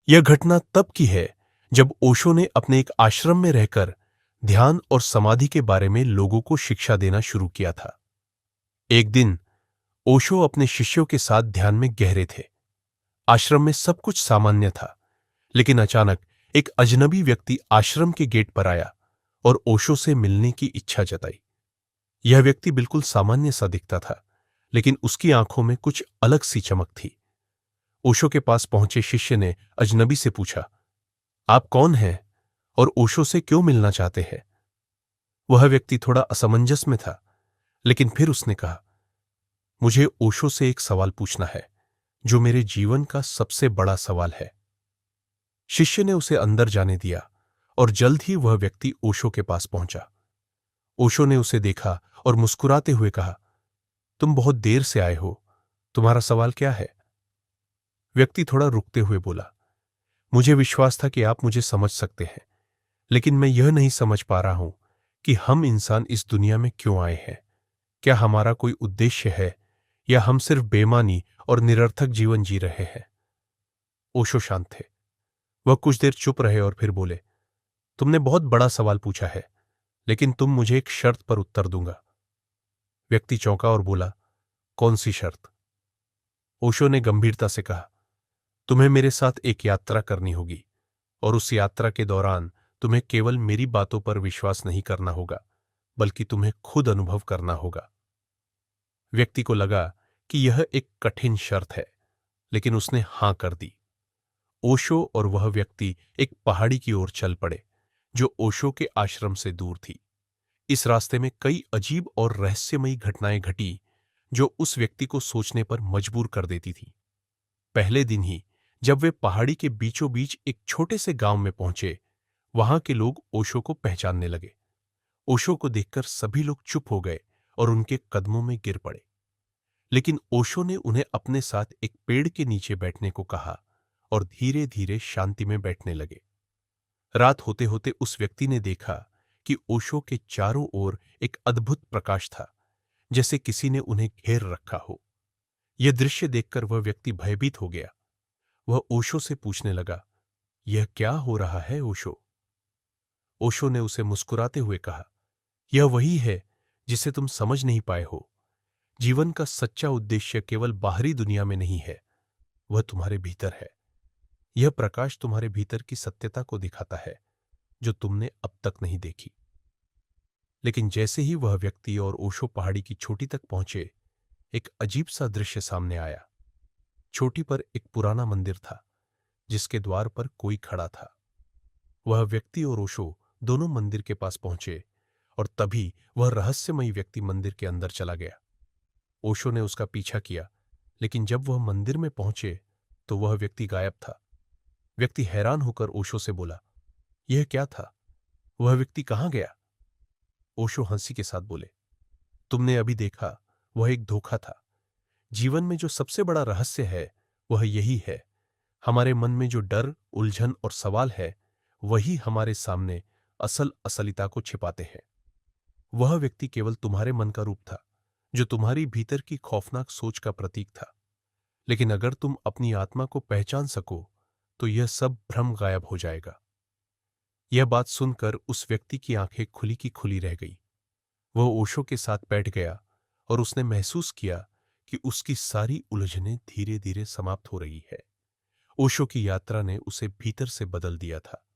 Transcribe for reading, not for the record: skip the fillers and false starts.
यह घटना तब की है जब ओशो ने अपने एक आश्रम में रहकर ध्यान और समाधि के बारे में लोगों को शिक्षा देना शुरू किया था। एक दिन ओशो अपने शिष्यों के साथ ध्यान में गहरे थे। आश्रम में सब कुछ सामान्य था, लेकिन अचानक एक अजनबी व्यक्ति आश्रम के गेट पर आया और ओशो से मिलने की इच्छा जताई। यह व्यक्ति बिल्कुल सामान्य सा दिखता था, लेकिन उसकी आंखों में कुछ अलग सी चमक थी। ओशो के पास पहुंचे शिष्य ने अजनबी से पूछा, आप कौन हैं और ओशो से क्यों मिलना चाहते हैं? वह व्यक्ति थोड़ा असमंजस में था, लेकिन फिर उसने कहा, मुझे ओशो से एक सवाल पूछना है जो मेरे जीवन का सबसे बड़ा सवाल है। शिष्य ने उसे अंदर जाने दिया और जल्द ही वह व्यक्ति ओशो के पास पहुंचा। ओशो ने उसे देखा और मुस्कुराते हुए कहा, तुम बहुत देर से आए हो, तुम्हारा सवाल क्या है? व्यक्ति थोड़ा रुकते हुए बोला, मुझे विश्वास था कि आप मुझे समझ सकते हैं, लेकिन मैं यह नहीं समझ पा रहा हूं कि हम इंसान इस दुनिया में क्यों आए हैं। क्या हमारा कोई उद्देश्य है या हम सिर्फ बेमानी और निरर्थक जीवन जी रहे हैं? ओशो शांत थे। वह कुछ देर चुप रहे और फिर बोले, तुमने बहुत बड़ा सवाल पूछा है, लेकिन तुम मुझे एक शर्त पर उत्तर दूंगा। व्यक्ति चौंका और बोला, कौन सी शर्त? ओशो ने गंभीरता से कहा, तुम्हें मेरे साथ एक यात्रा करनी होगी और उस यात्रा के दौरान तुम्हें केवल मेरी बातों पर विश्वास नहीं करना होगा, बल्कि तुम्हें खुद अनुभव करना होगा। व्यक्ति को लगा कि यह एक कठिन शर्त है, लेकिन उसने हां कर दी। ओशो और वह व्यक्ति एक पहाड़ी की ओर चल पड़े, जो ओशो के आश्रम से दूर थी। इस रास्ते में कई अजीब और रहस्यमयी घटनाएं घटी, जो उस व्यक्ति को सोचने पर मजबूर कर देती थी। पहले दिन ही जब वे पहाड़ी के बीचों बीच एक छोटे से गांव में पहुंचे, वहां के लोग ओशो को पहचानने लगे। ओशो को देखकर सभी लोग चुप हो गए और उनके कदमों में गिर पड़े। लेकिन ओशो ने उन्हें अपने साथ एक पेड़ के नीचे बैठने को कहा और धीरे धीरे शांति में बैठने लगे। रात होते होते उस व्यक्ति ने देखा कि ओशो के चारों ओर एक अद्भुत प्रकाश था, जैसे किसी ने उन्हें घेर रखा हो। यह दृश्य देखकर वह व्यक्ति भयभीत हो गया। वह ओशो से पूछने लगा, यह क्या हो रहा है ओशो? ओशो ने उसे मुस्कुराते हुए कहा, यह वही है जिसे तुम समझ नहीं पाए हो। जीवन का सच्चा उद्देश्य केवल बाहरी दुनिया में नहीं है, वह तुम्हारे भीतर है। यह प्रकाश तुम्हारे भीतर की सत्यता को दिखाता है, जो तुमने अब तक नहीं देखी। लेकिन जैसे ही वह व्यक्ति और ओशो पहाड़ी की चोटी तक पहुंचे, एक अजीब सा दृश्य सामने आया। चोटी पर एक पुराना मंदिर था, जिसके द्वार पर कोई खड़ा था। वह व्यक्ति और ओशो दोनों मंदिर के पास पहुंचे और तभी वह रहस्यमयी व्यक्ति मंदिर के अंदर चला गया। ओशो ने उसका पीछा किया, लेकिन जब वह मंदिर में पहुंचे तो वह व्यक्ति गायब था। व्यक्ति हैरान होकर ओशो से बोला, यह क्या था? वह व्यक्ति कहां गया? ओशो हंसी के साथ बोले, तुमने अभी देखा, वह एक धोखा था। जीवन में जो सबसे बड़ा रहस्य है वह यही है। हमारे मन में जो डर, उलझन और सवाल है, वही हमारे सामने असल असलियता को छिपाते हैं। वह व्यक्ति केवल तुम्हारे मन का रूप था, जो तुम्हारी भीतर की खौफनाक सोच का प्रतीक था। लेकिन अगर तुम अपनी आत्मा को पहचान सको, तो यह सब भ्रम गायब हो जाएगा। यह बात सुनकर उस व्यक्ति की आंखें खुली की खुली रह गई। वह ओशो के साथ बैठ गया और उसने महसूस किया कि उसकी सारी उलझनें धीरे धीरे समाप्त हो रही है। ओशो की यात्रा ने उसे भीतर से बदल दिया था।